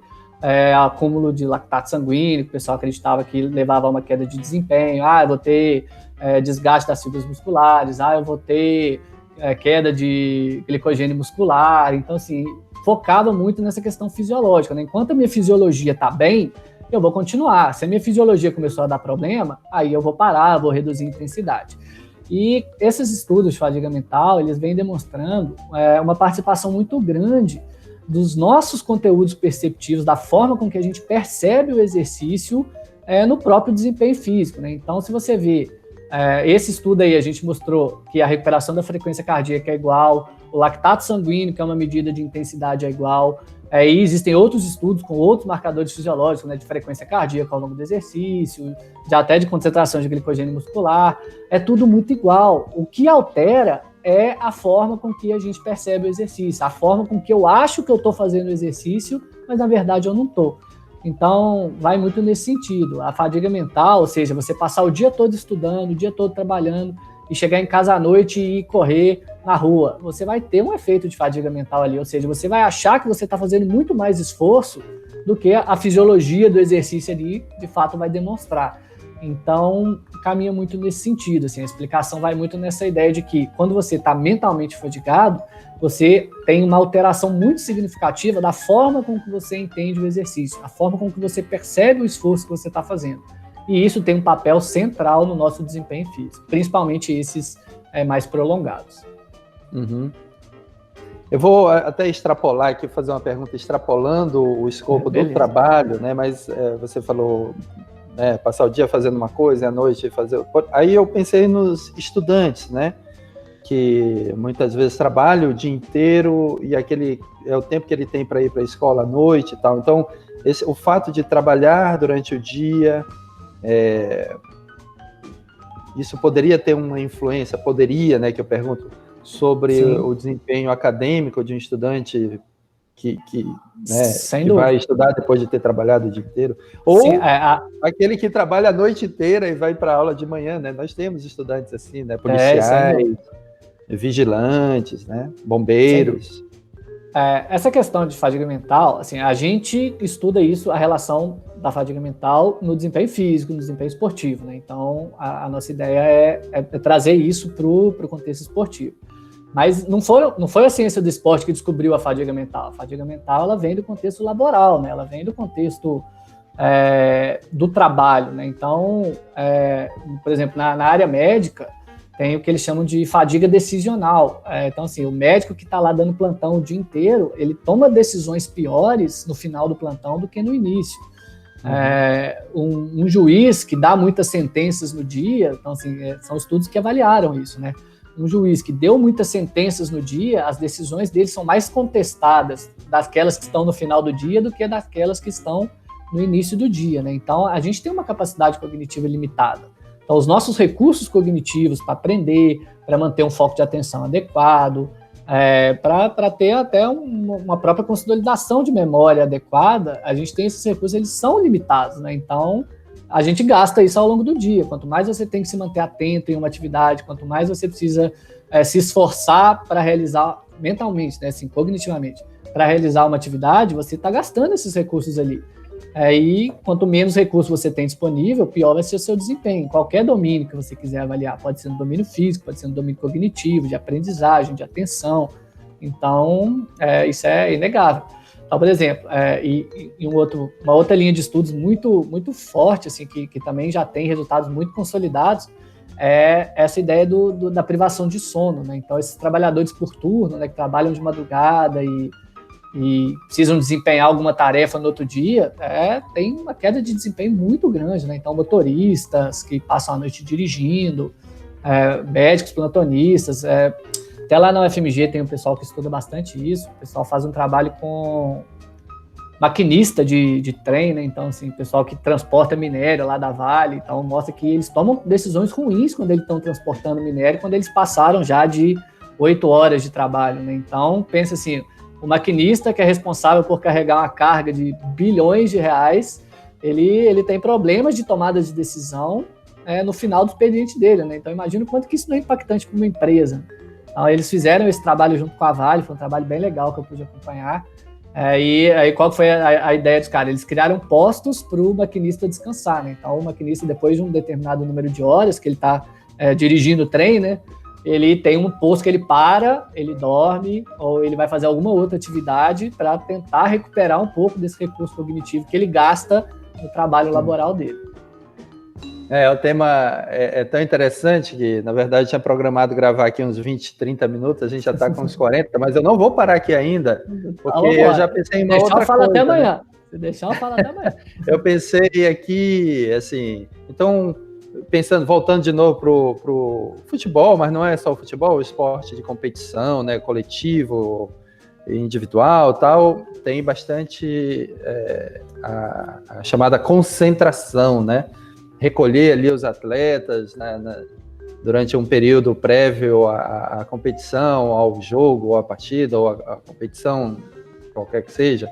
acúmulo de lactato sanguíneo, que o pessoal acreditava que levava a uma queda de desempenho, eu vou ter desgaste das fibras musculares, eu vou ter queda de glicogênio muscular. Então, assim, focava muito nessa questão fisiológica, né? Enquanto a minha fisiologia está bem, eu vou continuar. Se a minha fisiologia começou a dar problema, aí eu vou parar, vou reduzir a intensidade. E esses estudos de fadiga mental, eles vêm demonstrando uma participação muito grande dos nossos conteúdos perceptivos, da forma com que a gente percebe o exercício no próprio desempenho físico, né? Então, se você vê esse estudo aí, a gente mostrou que a recuperação da frequência cardíaca é igual, o lactato sanguíneo, que é uma medida de intensidade, é igual, e existem outros estudos com outros marcadores fisiológicos, né, de frequência cardíaca ao longo do exercício, até de concentração de glicogênio muscular, é tudo muito igual. O que altera é a forma com que a gente percebe o exercício, a forma com que eu acho que eu estou fazendo o exercício, mas na verdade eu não estou. Então, vai muito nesse sentido. A fadiga mental, ou seja, você passar o dia todo estudando, o dia todo trabalhando, e chegar em casa à noite e ir correr na rua, você vai ter um efeito de fadiga mental ali, ou seja, você vai achar que você está fazendo muito mais esforço do que a fisiologia do exercício ali, de fato, vai demonstrar. Então, caminha muito nesse sentido, assim, a explicação vai muito nessa ideia de que quando você está mentalmente fadigado, você tem uma alteração muito significativa da forma com que você entende o exercício, a forma com que você percebe o esforço que você está fazendo. E isso tem um papel central no nosso desempenho físico, principalmente esses mais prolongados. Uhum. Eu vou até extrapolar aqui, fazer uma pergunta extrapolando o escopo do trabalho, né? Mas você falou passar o dia fazendo uma coisa e à noite fazer... Aí eu pensei nos estudantes, né? Que muitas vezes trabalham o dia inteiro e aquele é o tempo que ele tem para ir para a escola à noite e tal. Então, o fato de trabalhar durante o dia, isso poderia ter uma influência, né, que eu pergunto, sobre Sim. o desempenho acadêmico de um estudante que vai estudar depois de ter trabalhado o dia inteiro, ou Sim, aquele que trabalha a noite inteira e vai para a aula de manhã, né? Nós temos estudantes assim, né? Policiais, vigilantes, né? Bombeiros. Essa questão de fadiga mental, assim, a gente estuda isso, a relação da fadiga mental no desempenho físico, no desempenho esportivo, né? Então, a nossa ideia é trazer isso para o contexto esportivo. Mas não foi a ciência do esporte que descobriu a fadiga mental. A fadiga mental, ela vem do contexto laboral, né? Ela vem do contexto do trabalho, né? Então, por exemplo, na área médica, tem o que eles chamam de fadiga decisional. Então, assim, o médico que está lá dando plantão o dia inteiro, ele toma decisões piores no final do plantão do que no início. Um juiz que dá muitas sentenças no dia, então, assim, são estudos que avaliaram isso, né? Um juiz que deu muitas sentenças no dia, as decisões dele são mais contestadas daquelas que estão no final do dia do que daquelas que estão no início do dia, né? Então, a gente tem uma capacidade cognitiva limitada. Então, os nossos recursos cognitivos para aprender, para manter um foco de atenção adequado, para ter até uma própria consolidação de memória adequada, a gente tem esses recursos, eles são limitados, né? Então, a gente gasta isso ao longo do dia. Quanto mais você tem que se manter atento em uma atividade, quanto mais você precisa se esforçar para realizar mentalmente, né, assim, cognitivamente, para realizar uma atividade, você está gastando esses recursos ali. E quanto menos recursos você tem disponível, pior vai ser o seu desempenho. Qualquer domínio que você quiser avaliar, pode ser no domínio físico, pode ser no domínio cognitivo, de aprendizagem, de atenção. Então, isso é inegável. Então, por exemplo, uma outra linha de estudos muito, muito forte, assim, que também já tem resultados muito consolidados, é essa ideia da privação de sono, né? Então, esses trabalhadores por turno, né, que trabalham de madrugada e precisam desempenhar alguma tarefa no outro dia, tem uma queda de desempenho muito grande, né? Então, motoristas que passam a noite dirigindo, médicos, plantonistas, até lá na UFMG tem um pessoal que estuda bastante isso, o pessoal faz um trabalho com maquinista de trem, né? Então, assim, pessoal que transporta minério lá da Vale, então mostra que eles tomam decisões ruins quando eles estão transportando minério, quando eles passaram já de 8 horas de trabalho, né? Então, pensa assim, o maquinista que é responsável por carregar uma carga de bilhões de reais, ele tem problemas de tomada de decisão no final do expediente dele, né? Então, imagina o quanto que isso não é impactante para uma empresa. Então, eles fizeram esse trabalho junto com a Vale, foi um trabalho bem legal que eu pude acompanhar. E aí qual foi a ideia dos caras? Eles criaram postos para o maquinista descansar, né? Então, o maquinista, depois de um determinado número de horas que ele está dirigindo o trem, né? Ele tem um posto que ele para, ele dorme, ou ele vai fazer alguma outra atividade para tentar recuperar um pouco desse recurso cognitivo que ele gasta no trabalho laboral dele. O tema é tão interessante que, na verdade, tinha programado gravar aqui uns 20, 30 minutos, a gente já está com uns 40, mas eu não vou parar aqui ainda, porque eu já pensei em uma outra coisa. Até amanhã. Se deixar, eu falo até amanhã. Eu pensei aqui, assim, então, voltando de novo pro futebol, mas não é só o futebol, o esporte de competição, né, coletivo, individual, tal, tem bastante a chamada concentração, né? Recolher ali os atletas durante um período prévio à competição, ao jogo, ou à partida, ou à competição, qualquer que seja.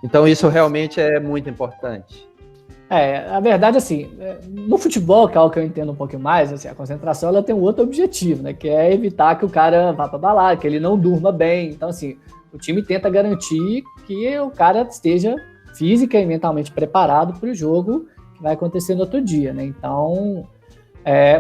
Então, isso realmente é muito importante. A verdade, assim, no futebol, que é algo que eu entendo um pouquinho mais, assim, a concentração ela tem um outro objetivo, né? Que é evitar que o cara vá para balada, que ele não durma bem. Então, assim, o time tenta garantir que o cara esteja física e mentalmente preparado para o jogo que vai acontecer no outro dia, né? Então,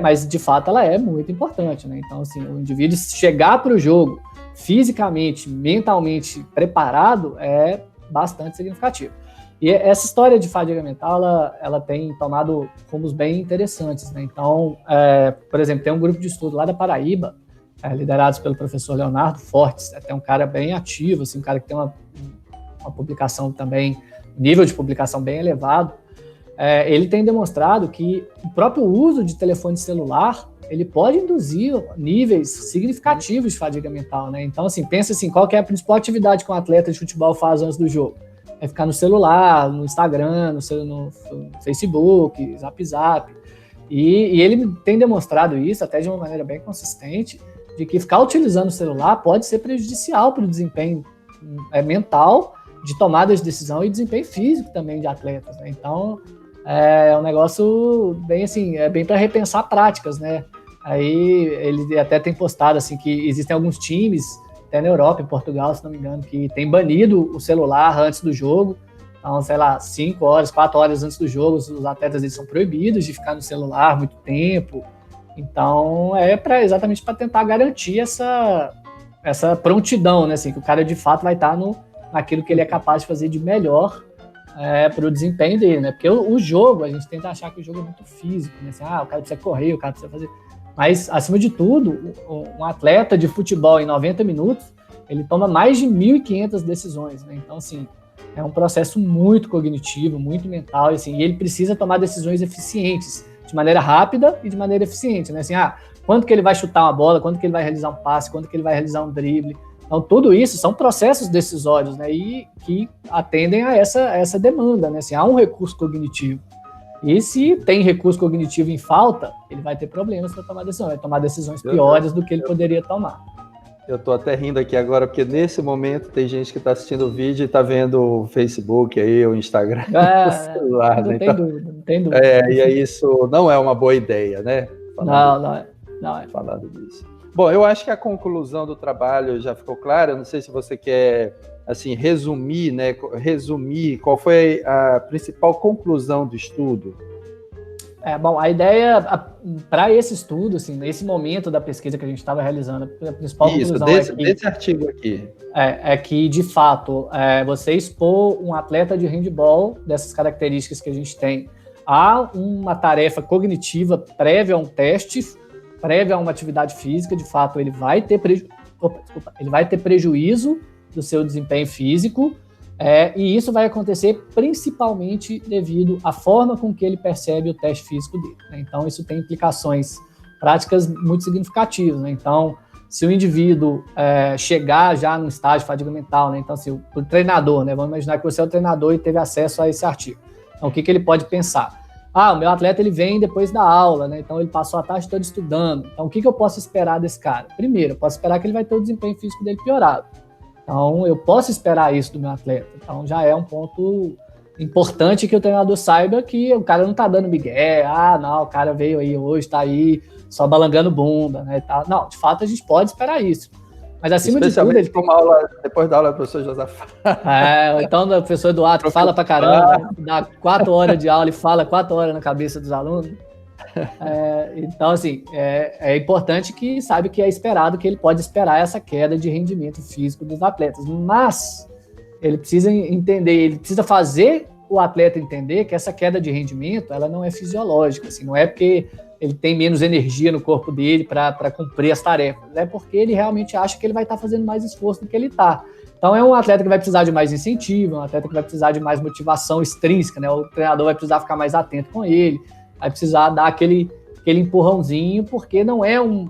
mas de fato ela é muito importante, né? Então, assim, o indivíduo chegar para o jogo fisicamente, mentalmente preparado é bastante significativo. E essa história de fadiga mental, ela tem tomado rumos bem interessantes, né? Então, por exemplo, tem um grupo de estudo lá da Paraíba, liderados pelo professor Leonardo Fortes, até um cara bem ativo, assim, um cara que tem uma publicação também, nível de publicação bem elevado. Ele tem demonstrado que o próprio uso de telefone celular, ele pode induzir níveis significativos de fadiga mental, né? Então, assim, pensa assim, qual que é a principal atividade que um atleta de futebol faz antes do jogo? É ficar no celular, no Instagram, no Facebook, Zap. E ele tem demonstrado isso, até de uma maneira bem consistente, de que ficar utilizando o celular pode ser prejudicial para o desempenho mental, de tomada de decisão e desempenho físico também de atletas, né? Então, é um negócio bem assim, bem para repensar práticas, né? Aí ele até tem postado assim que existem alguns times, até na Europa, em Portugal, se não me engano, que tem banido o celular antes do jogo. Então, sei lá, 5 horas, 4 horas antes do jogo, os atletas eles são proibidos de ficar no celular muito tempo. Então, exatamente para tentar garantir essa prontidão, né? Assim, que o cara de fato vai estar naquilo que ele é capaz de fazer de melhor para o desempenho dele, né? Porque o jogo, a gente tenta achar que o jogo é muito físico, né? Assim, o cara precisa correr, o cara precisa fazer... Mas, acima de tudo, um atleta de futebol em 90 minutos, ele toma mais de 1.500 decisões, né? Então, assim, é um processo muito cognitivo, muito mental, e, assim, e ele precisa tomar decisões eficientes, de maneira rápida e de maneira eficiente, né? Assim, quando que ele vai chutar uma bola, quando que ele vai realizar um passe, quando que ele vai realizar um drible. Então, tudo isso são processos decisórios, né? E que atendem a essa demanda, né? Assim, há um recurso cognitivo. E se tem recurso cognitivo em falta, ele vai ter problemas para tomar decisão, vai tomar decisões piores do que ele poderia tomar. Eu estou até rindo aqui agora, porque nesse momento tem gente que está assistindo o vídeo e está vendo o Facebook aí, o Instagram, o celular. Não, né? tem dúvida, não tem dúvida. E aí isso não é uma boa ideia, né? Não é. Falando disso. Bom, eu acho que a conclusão do trabalho já ficou clara. Eu não sei se você quer, assim, resumir, né? Resumir qual foi a principal conclusão do estudo. Bom, a ideia para esse estudo, assim, nesse momento da pesquisa que a gente estava realizando, a principal conclusão desse artigo aqui. É que, de fato, você expor um atleta de handebol dessas características que a gente tem há uma tarefa cognitiva prévia a um teste, prévia a uma atividade física, de fato ele vai ter prejuízo do seu desempenho físico, e isso vai acontecer principalmente devido à forma com que ele percebe o teste físico dele, né? Então, isso tem implicações práticas muito significativas, né? Então, se o indivíduo chegar já num estágio de fadiga mental, né? Então, assim, o treinador, né? Vamos imaginar que você é o treinador e teve acesso a esse artigo. Então, o que ele pode pensar? O meu atleta ele vem depois da aula, né? Então, ele passou a tarde toda estudando. Então, o que eu posso esperar desse cara? Primeiro, eu posso esperar que ele vai ter o desempenho físico dele piorado. Então, eu posso esperar isso do meu atleta. Então, já é um ponto importante que o treinador saiba que o cara não tá dando migué. Não, o cara veio aí hoje, tá aí só balangando bunda, né? Não, de fato, a gente pode esperar isso. Mas, acima de tudo, ele tem aula, depois da aula, o professor Josafá. Então, o professor Eduardo, que fala pra caramba, dá 4 horas de aula e fala 4 horas na cabeça dos alunos. Então, assim, é importante que saiba que é esperado, que ele pode esperar essa queda de rendimento físico dos atletas. Mas ele precisa entender, ele precisa fazer o atleta entender que essa queda de rendimento, ela não é fisiológica, assim, não é porque ele tem menos energia no corpo dele para cumprir as tarefas, é porque ele realmente acha que ele vai estar fazendo mais esforço do que ele está. Então, é um atleta que vai precisar de mais incentivo, um atleta que vai precisar de mais motivação extrínseca, né? O treinador vai precisar ficar mais atento com ele, vai precisar dar aquele empurrãozinho, porque não é um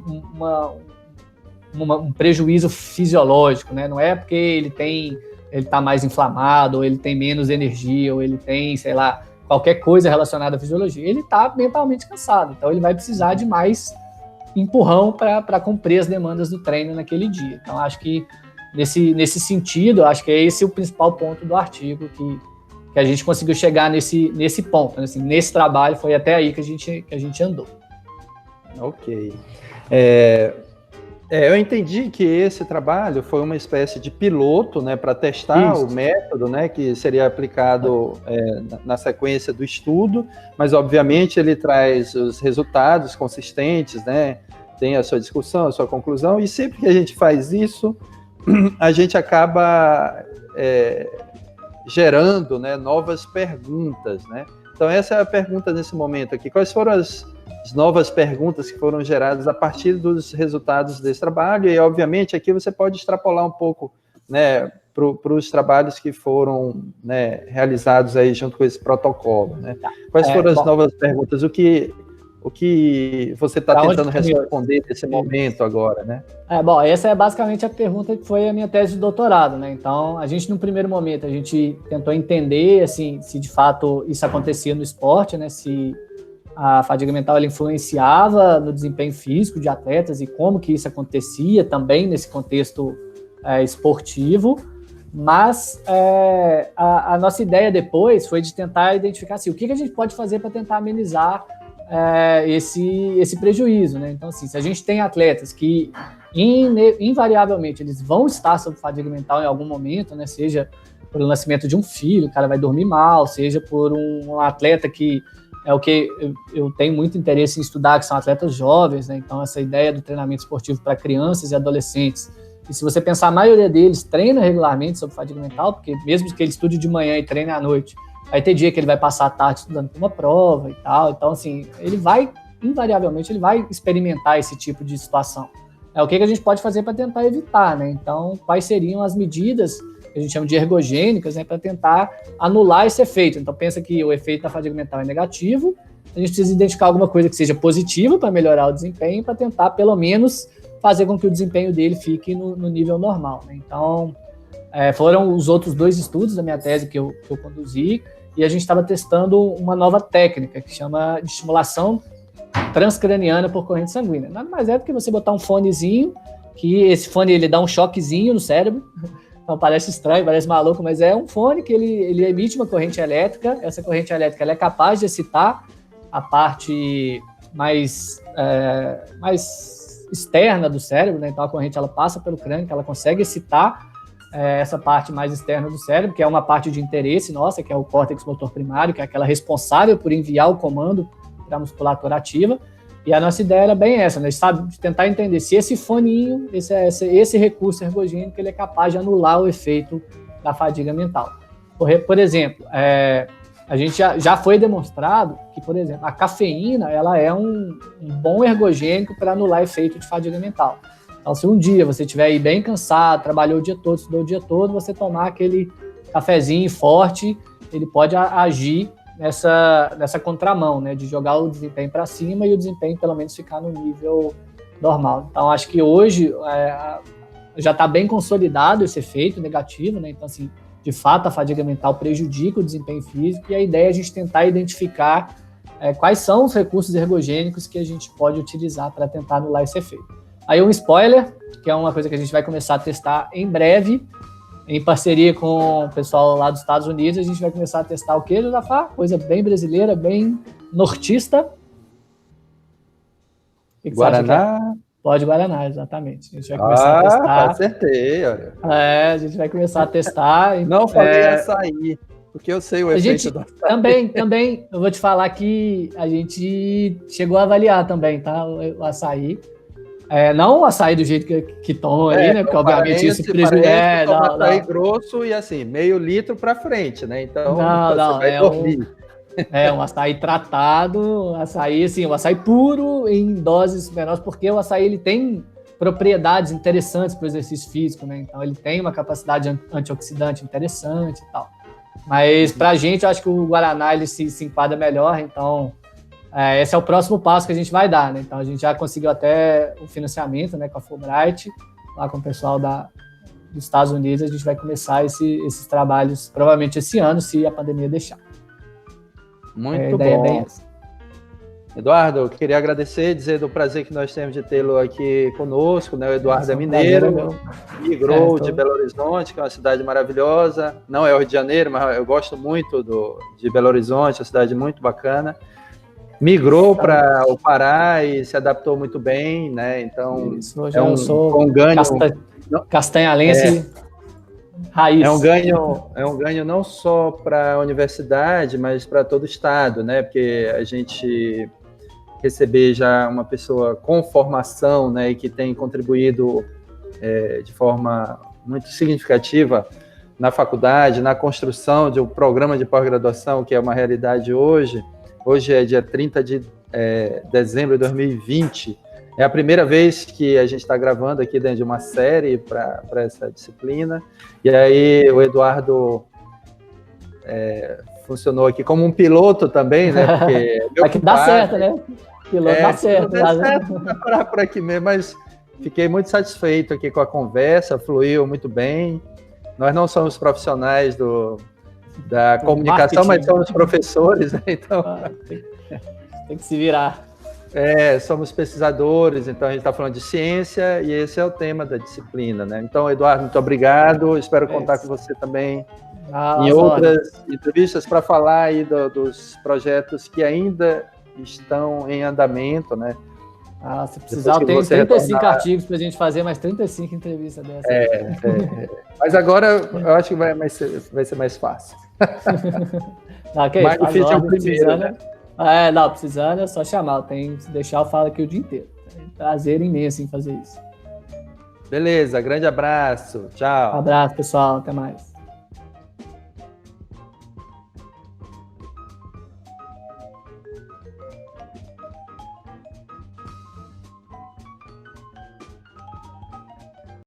prejuízo fisiológico, né? Não é porque ele está mais inflamado, ou ele tem menos energia, ou ele tem, sei lá, qualquer coisa relacionada à fisiologia. Ele está mentalmente cansado, então ele vai precisar de mais empurrão para cumprir as demandas do treino naquele dia. Então, acho que nesse sentido, acho que é esse o principal ponto do artigo, que a gente conseguiu chegar nesse ponto, né? Assim, nesse trabalho, foi até aí que a gente andou. Ok. Eu entendi que esse trabalho foi uma espécie de piloto, né, para testar o método, né, que seria aplicado na sequência do estudo, mas obviamente ele traz os resultados consistentes, né, tem a sua discussão, a sua conclusão, e sempre que a gente faz isso, a gente acaba gerando, né, novas perguntas, né? Então essa é a pergunta nesse momento aqui. Quais foram as novas perguntas que foram geradas a partir dos resultados desse trabalho? E obviamente aqui você pode extrapolar um pouco, né, para os trabalhos que foram, né, realizados aí junto com esse protocolo, né? Quais foram as novas perguntas? O que você está tentando responder nesse momento agora, né? Essa é basicamente a pergunta que foi a minha tese de doutorado, né? Então, a gente, no primeiro momento, a gente tentou entender, assim, se de fato isso acontecia no esporte, né? Se a fadiga mental ela influenciava no desempenho físico de atletas e como que isso acontecia também nesse contexto esportivo. Mas a nossa ideia depois foi de tentar identificar assim, o que a gente pode fazer para tentar amenizar esse prejuízo, né? Então, assim, se a gente tem atletas que invariavelmente eles vão estar sob fadiga mental em algum momento, né? Seja por o nascimento de um filho, o cara vai dormir mal, seja por um atleta que é o que eu tenho muito interesse em estudar, que são atletas jovens, né? Então, essa ideia do treinamento esportivo para crianças e adolescentes. E se você pensar, a maioria deles treina regularmente sobre fadiga mental, porque mesmo que ele estude de manhã e treine à noite, vai ter dia que ele vai passar a tarde estudando para uma prova e tal. Então, assim, invariavelmente, ele vai experimentar esse tipo de situação. O que a gente pode fazer para tentar evitar, né? Então, quais seriam as medidas que a gente chama de ergogênicas, né, para tentar anular esse efeito? Então, pensa que o efeito da fadiga mental é negativo, a gente precisa identificar alguma coisa que seja positiva para melhorar o desempenho, para tentar, pelo menos, fazer com que o desempenho dele fique no nível normal, né? Então, foram os outros 2 estudos da minha tese que eu conduzi, e a gente estava testando uma nova técnica que chama de estimulação transcraniana por corrente sanguínea. Nada mais é do que você botar um fonezinho, que esse fone ele dá um choquezinho no cérebro. Então parece estranho, parece maluco, mas é um fone que ele emite uma corrente elétrica. Essa corrente elétrica ela é capaz de excitar a parte mais externa do cérebro, né? Então a corrente ela passa pelo crânio, que ela consegue excitar essa parte mais externa do cérebro, que é uma parte de interesse nossa, que é o córtex motor primário, que é aquela responsável por enviar o comando para a musculatura ativa. E a nossa ideia era bem essa, né? Sabe, de tentar entender se esse foninho, esse recurso ergogênico, ele é capaz de anular o efeito da fadiga mental. Por exemplo, a gente já foi demonstrado que, por exemplo, a cafeína ela é um bom ergogênico para anular efeito de fadiga mental. Então, se um dia você estiver aí bem cansado, trabalhou o dia todo, estudou o dia todo, você tomar aquele cafezinho forte, ele pode agir nessa contramão, né, de jogar o desempenho para cima e o desempenho pelo menos ficar no nível normal. Então, acho que hoje já está bem consolidado esse efeito negativo, né? Então, assim, de fato, a fadiga mental prejudica o desempenho físico e a ideia é a gente tentar identificar quais são os recursos ergogênicos que a gente pode utilizar para tentar anular esse efeito. Aí um spoiler, que é uma coisa que a gente vai começar a testar em breve, em parceria com o pessoal lá dos Estados Unidos, a gente vai começar a testar o que, Josafá? Coisa bem brasileira, bem nortista. O que Guaraná? Pode Guaraná, exatamente. A gente vai começar a testar. Acertei, olha. A gente vai começar a testar. Não falei açaí, porque eu sei o efeito do açaí. Também, eu vou te falar que a gente chegou a avaliar também, tá? O açaí. Não o açaí do jeito que tomam aí, né? Porque obviamente isso prejudica. Açaí grosso e assim, meio litro para frente, né? Então você vai dormir. Um açaí tratado, açaí, assim, o açaí puro em doses menores, porque o açaí ele tem propriedades interessantes para o exercício físico, né? Então ele tem uma capacidade antioxidante interessante e tal. Mas para a gente, eu acho que o Guaraná ele se enquadra melhor, então esse é o próximo passo que a gente vai dar, né? Então a gente já conseguiu até o financiamento, né, com a Fulbright, lá com o pessoal dos Estados Unidos, a gente vai começar esses trabalhos provavelmente esse ano, se a pandemia deixar. Muito bom. Eduardo, eu queria agradecer, dizer do prazer que nós temos de tê-lo aqui conosco, né? O Eduardo é mineiro, migrou de Belo Horizonte, que é uma cidade maravilhosa. Não é o Rio de Janeiro, mas eu gosto muito de Belo Horizonte, uma cidade muito bacana. Migrou para o Pará e se adaptou muito bem, né? Então, hoje eu sou um ganho castanhalense. Raiz. É um ganho não só para a universidade, mas para todo o estado, né? Porque a gente receber já uma pessoa com formação, né, e que tem contribuído de forma muito significativa na faculdade, na construção de um programa de pós-graduação, que é uma realidade hoje. Hoje é dia 30 de dezembro de 2020. É a primeira vez que a gente está gravando aqui dentro de uma série para essa disciplina. E aí o Eduardo funcionou aqui como um piloto também, né? Porque dá certo, né? Piloto dá certo. Dá certo, vai parar por aqui mesmo, mas fiquei muito satisfeito aqui com a conversa, fluiu muito bem. Nós não somos profissionais da comunicação, mas somos professores, né? Então tem que se virar. Somos pesquisadores, então a gente está falando de ciência e esse é o tema da disciplina, né? Então, Eduardo, muito obrigado. Espero contar com você também em outras entrevistas para falar aí dos projetos que ainda estão em andamento, né? Se precisar, eu tenho 35 artigos para a gente fazer mais 35 entrevistas dessas. Mas agora eu acho que vai ser mais fácil. Mais difícil é o primeiro, né? Precisando é só chamar. Se deixar, eu falo aqui o dia inteiro. É um prazer imenso em fazer isso. Beleza, grande abraço. Tchau. Abraço, pessoal. Até mais.